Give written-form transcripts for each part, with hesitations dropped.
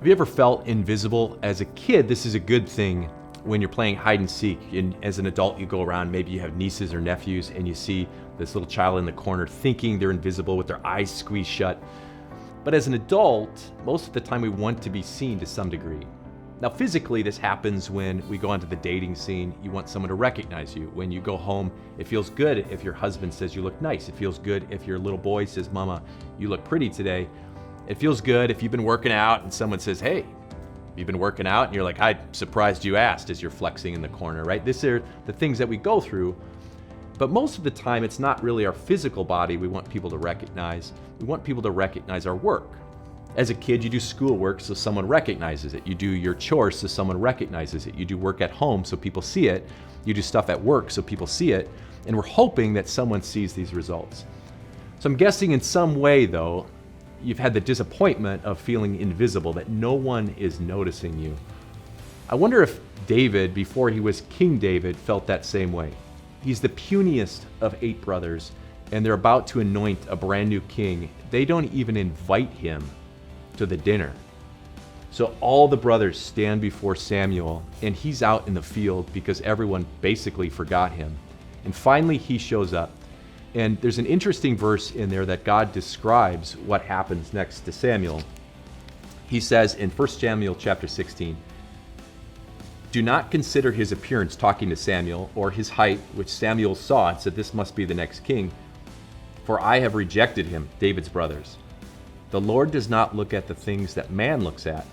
Have you ever felt invisible? As a kid, this is a good thing when you're playing hide and seek. And as an adult, you go around, maybe you have nieces or nephews, and you see this little child in the corner thinking they're invisible with their eyes squeezed shut. But as an adult, most of the time we want to be seen to some degree. Now, physically, this happens when we go onto the dating scene. You want someone to recognize you. When you go home, it feels good if your husband says you look nice. It feels good if your little boy says, "Mama, you look pretty today." It feels good if you've been working out and someone says, "Hey, you've been working out?" And you're like, "I'm surprised you asked," as you're flexing in the corner, right? These are the things that we go through. But most of the time, it's not really our physical body we want people to recognize. We want people to recognize our work. As a kid, you do schoolwork so someone recognizes it. You do your chores so someone recognizes it. You do work at home so people see it. You do stuff at work so people see it. And we're hoping that someone sees these results. So I'm guessing in some way, though, you've had the disappointment of feeling invisible, that no one is noticing you. I wonder if David, before he was King David, felt that same way. He's the puniest of 8 brothers, and they're about to anoint a brand new king. They don't even invite him to the dinner. So all the brothers stand before Samuel, and he's out in the field because everyone basically forgot him. And finally he shows up. And there's an interesting verse in there that God describes what happens next to Samuel. He says in 1 Samuel chapter 16, "Do not consider his appearance," talking to Samuel, "or his height, which Samuel saw and said, 'This must be the next king.' For I have rejected him," David's brothers. "The Lord does not look at the things that man looks at.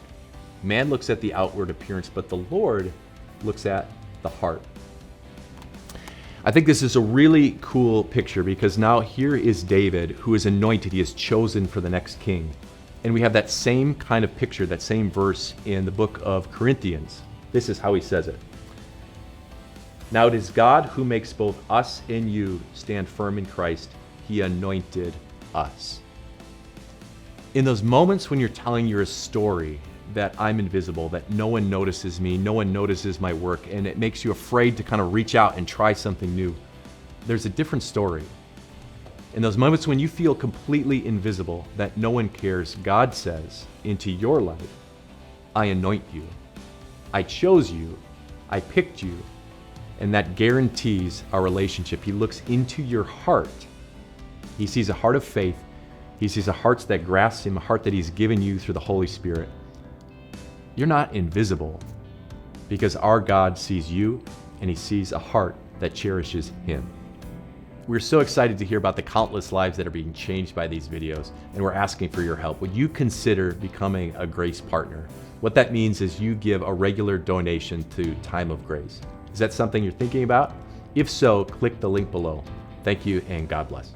Man looks at the outward appearance, but the Lord looks at the heart." I think this is a really cool picture because now here is David, who is anointed. He is chosen for the next king. And we have that same kind of picture, that same verse in the book of Corinthians. This is how he says it. "Now it is God who makes both us and you stand firm in Christ. He anointed us." In those moments when you're telling your story that I'm invisible, that no one notices me, no one notices my work, and it makes you afraid to kind of reach out and try something new, there's a different story. In those moments when you feel completely invisible, that no one cares, God says into your life, "I anoint you. I chose you. I picked you." And that guarantees our relationship. He looks into your heart. He sees a heart of faith. He sees a heart that grasps him, a heart that he's given you through the Holy Spirit. You're not invisible because our God sees you and he sees a heart that cherishes him. We're so excited to hear about the countless lives that are being changed by these videos, and we're asking for your help. Would you consider becoming a Grace Partner? What that means is you give a regular donation to Time of Grace. Is that something you're thinking about? If so, click the link below. Thank you and God bless.